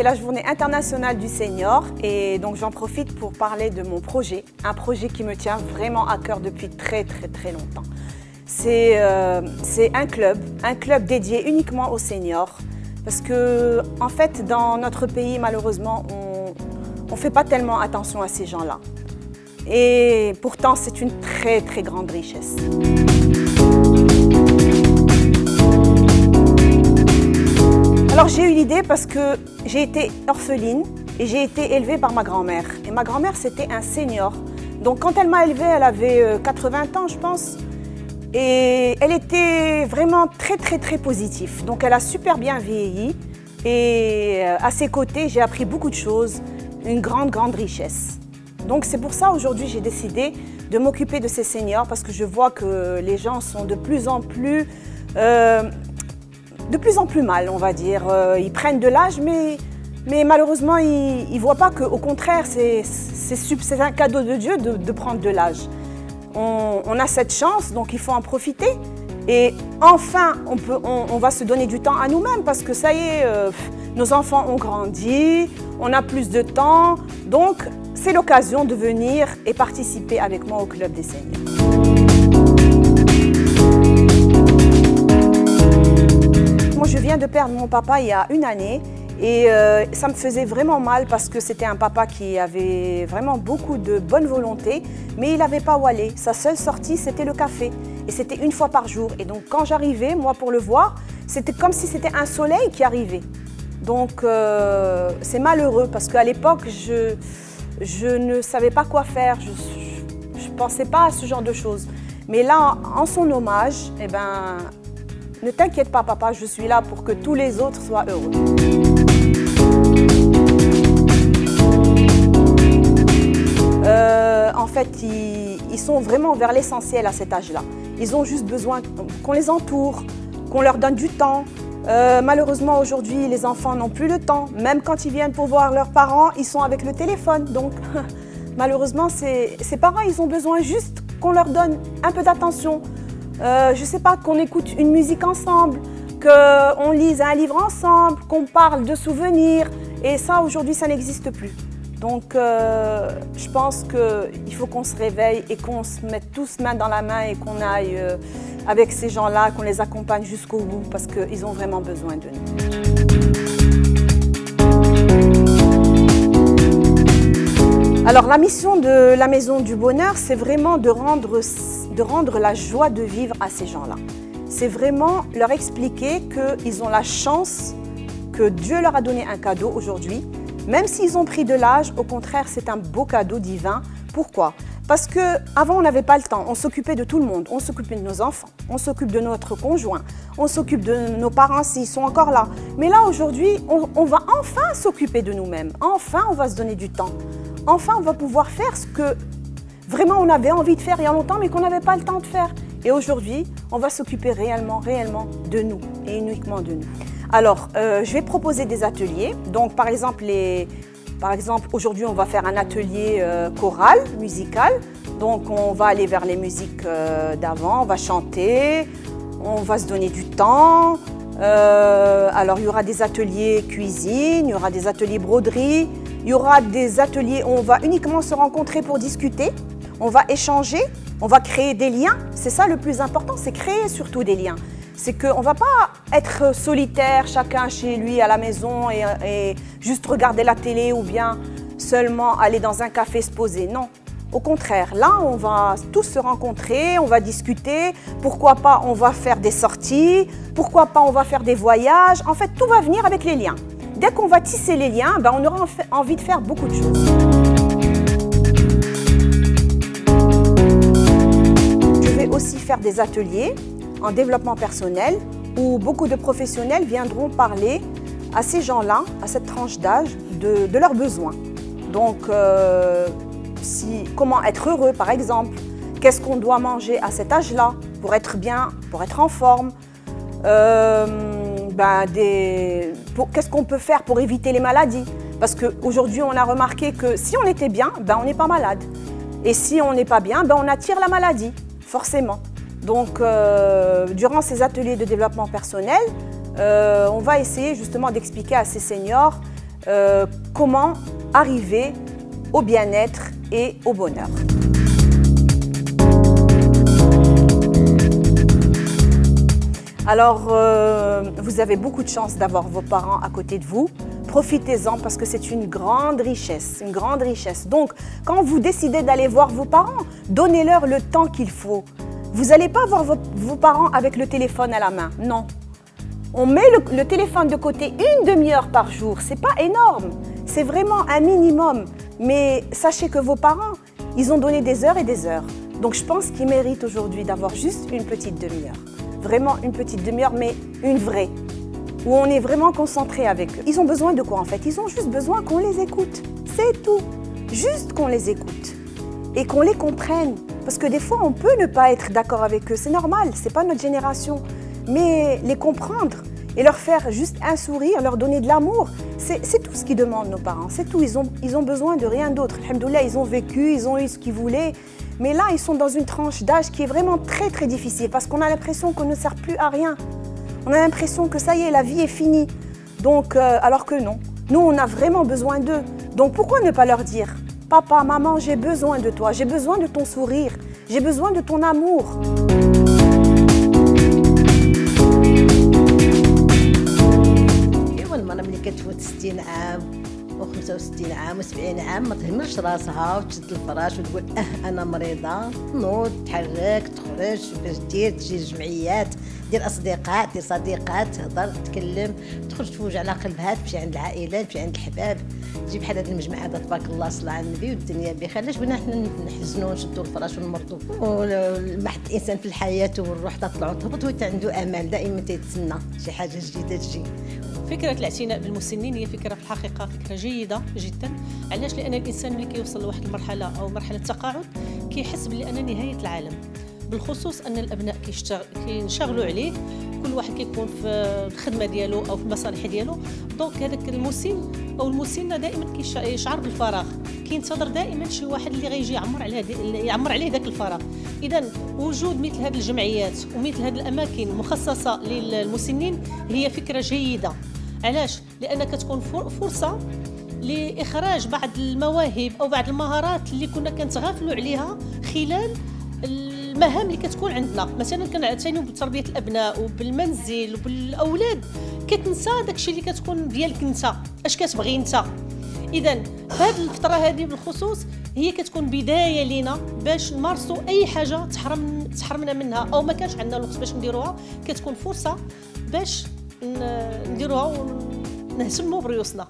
c'est la journée internationale du senior et donc j'en profite pour parler de mon projet, un projet qui me tient vraiment à cœur depuis très longtemps. C'est un club dédié uniquement aux seniors parce que en fait dans notre pays malheureusement on ne fait pas tellement attention à ces gens-là et pourtant c'est une très grande richesse. Alors j'ai eu l'idée parce que j'ai été orpheline et j'ai été élevée par ma grand-mère. Et ma grand-mère c'était un senior. Donc quand elle m'a élevée, elle avait 80 ans je pense. Et elle était vraiment très positive. Donc elle a super bien vieilli. Et à ses côtés, j'ai appris beaucoup de choses, une grande richesse. Donc c'est pour ça aujourd'hui j'ai décidé de m'occuper de ces seniors parce que je vois que les gens sont de plus en plus mal, on va dire. Ils prennent de l'âge, mais malheureusement, ils ne voient pas qu'au contraire, c'est un cadeau de Dieu de prendre de l'âge. On a cette chance, donc il faut en profiter. Et enfin, on va se donner du temps à nous-mêmes parce que ça y est, nos enfants ont grandi, on a plus de temps. Donc, c'est l'occasion de venir et participer avec moi au Club des Seniors. Moi, je viens de perdre mon papa il y a une année et ça me faisait vraiment mal parce que c'était un papa qui avait vraiment beaucoup de bonne volonté, mais il n'avait pas où aller. Sa seule sortie, c'était le café et c'était une fois par jour. Et donc, quand j'arrivais, moi, pour le voir, c'était comme si c'était un soleil qui arrivait. Donc, c'est malheureux parce qu'à l'époque, je ne savais pas quoi faire. Je ne pensais pas à ce genre de choses. Mais là, en son hommage, eh ben, ne t'inquiète pas, papa, je suis là pour que tous les autres soient heureux. En fait, ils sont vraiment vers l'essentiel à cet âge-là. Ils ont juste besoin qu'on les entoure, qu'on leur donne du temps. Malheureusement, aujourd'hui, les enfants n'ont plus le temps. Même quand ils viennent pour voir leurs parents, ils sont avec le téléphone. Donc, malheureusement, ces parents, ils ont besoin juste qu'on leur donne un peu d'attention. Je ne sais pas, qu'on écoute une musique ensemble, qu'on lise un livre ensemble, qu'on parle de souvenirs. Et ça, aujourd'hui, ça n'existe plus. Donc, je pense qu'il faut qu'on se réveille et qu'on se mette tous main dans la main et qu'on aille avec ces gens-là, qu'on les accompagne jusqu'au bout parce qu'ils ont vraiment besoin de nous. Alors, la mission de la Maison du Bonheur, c'est vraiment de rendre la joie de vivre à ces gens-là. C'est vraiment leur expliquer qu'ils ont la chance que Dieu leur a donné un cadeau aujourd'hui. Même s'ils ont pris de l'âge, au contraire, c'est un beau cadeau divin. Pourquoi? Parce qu'avant, on n'avait pas le temps. On s'occupait de tout le monde. On s'occupait de nos enfants, on s'occupe de notre conjoint, on s'occupe de nos parents s'ils sont encore là. Mais là, aujourd'hui, on va enfin s'occuper de nous-mêmes. Enfin, on va se donner du temps. Enfin, on va pouvoir faire ce que vraiment on avait envie de faire il y a longtemps, mais qu'on n'avait pas le temps de faire. Et aujourd'hui, on va s'occuper réellement de nous et uniquement de nous. Alors, je vais proposer des ateliers. Donc, par exemple, aujourd'hui, on va faire un atelier choral, musical. Donc, on va aller vers les musiques d'avant, on va chanter, on va se donner du temps. Alors, il y aura des ateliers cuisine, il y aura des ateliers broderie, il y aura des ateliers où on va uniquement se rencontrer pour discuter, on va échanger, on va créer des liens. C'est ça le plus important, c'est créer surtout des liens. C'est qu'on ne va pas être solitaire, chacun chez lui à la maison et juste regarder la télé ou bien seulement aller dans un café se poser. Non, au contraire, là on va tous se rencontrer, on va discuter, pourquoi pas on va faire des sorties, pourquoi pas on va faire des voyages. En fait, tout va venir avec les liens. Dès qu'on va tisser les liens, ben, on aura envie de faire beaucoup de choses. Je vais aussi faire des ateliers en développement personnel où beaucoup de professionnels viendront parler à ces gens-là, à cette tranche d'âge, de leurs besoins. Donc, comment être heureux par exemple, qu'est-ce qu'on doit manger à cet âge-là pour être bien, pour être en forme, qu'est-ce qu'on peut faire pour éviter les maladies. Parce qu'aujourd'hui, on a remarqué que si on était bien, ben, on n'est pas malade. Et si on n'est pas bien, ben, on attire la maladie, forcément. Donc, durant ces ateliers de développement personnel, on va essayer justement d'expliquer à ces seniors comment arriver au bien-être et au bonheur. Alors, vous avez beaucoup de chance d'avoir vos parents à côté de vous. Profitez-en parce que c'est une grande richesse, une grande richesse. Donc, quand vous décidez d'aller voir vos parents, donnez-leur le temps qu'il faut. Vous n'allez pas voir vos parents avec le téléphone à la main, non. On met le téléphone de côté une demi-heure par jour, c'est pas énorme, c'est vraiment un minimum. Mais sachez que vos parents, ils ont donné des heures et des heures. Donc je pense qu'ils méritent aujourd'hui d'avoir juste une petite demi-heure. Vraiment une petite demi-heure, mais une vraie, où on est vraiment concentré avec eux. Ils ont besoin de quoi en fait? Ils ont juste besoin qu'on les écoute, c'est tout. Juste qu'on les écoute et qu'on les comprenne. Parce que des fois, on peut ne pas être d'accord avec eux, c'est normal, c'est pas notre génération. Mais les comprendre et leur faire juste un sourire, leur donner de l'amour, c'est tout ce qu'ils demandent nos parents, c'est tout. Ils ont besoin de rien d'autre. Alhamdoulilah, ils ont vécu, ils ont eu ce qu'ils voulaient. Mais là, ils sont dans une tranche d'âge qui est vraiment très très difficile parce qu'on a l'impression qu'on ne sert plus à rien. On a l'impression que ça y est, la vie est finie. Donc, alors que non, nous on a vraiment besoin d'eux. Donc pourquoi ne pas leur dire: papa, maman, j'ai besoin de toi, j'ai besoin de ton sourire, j'ai besoin de ton amour. المرأة ملي كتفوت 60 عام و65 عام و70 عام ما تهملش راسها وتشد الفراش وتقول انا مريضه، تنوض تحرك تخرج باش تجي الجمعيات، دير اصدقاء، دير صديقات، تهضر تتكلم، تخرج تفوج على قلبها، تمشي عند العائله، تمشي عند الحباب، تجي بحال هذا المجمع هذا تبارك الله صلى على النبي والدنيا بخير. علاش بغينا حنا نحزنوا ونشدوا الفراش ونمرضوا؟ والبحث الانسان في الحياه والروح تطلع وتهبط وهو عنده امل دائما تيتسنى شي حاجه جديده تجي. فكرة الاعتناء بالمسنين هي فكرة في الحقيقة فكرة جيدة جدا. علاش؟ لأن الإنسان ملي كيوصل لواحد المرحلة أو مرحلة تقاعد كيحس بلي أن نهاية العالم، بالخصوص أن الأبناء كينشغلوا عليه، كل واحد كيكون في الخدمة ديالو أو في المصالح ديالو. دونك هذاك المسن أو المسنة دائما كيشعر بالفراغ، كينتظر دائما شي واحد اللي غيجي يعمر عليه ذاك الفراغ. إذا وجود مثل هذه الجمعيات ومثل هذه الأماكن المخصصة للمسنين هي فكرة جيدة. علاش؟ لأن كتكون فرصة لإخراج بعض المواهب أو بعض المهارات اللي كنا كنتغافلوا عليها خلال المهام اللي كتكون عندنا. مثلا كنعتنيو بتربية الأبناء وبالمنزل وبالأولاد، كتنسى داكشي اللي كتكون ديالك انت، اش كتبغي انت. إذا هذه الفترة هذه بالخصوص هي كتكون بداية لينا باش نمارسوا أي حاجة تحرمنا منها أو ما كانش عندنا الوقت باش نديروها، كتكون فرصة باش نديروها ونهتموا بريوسنا.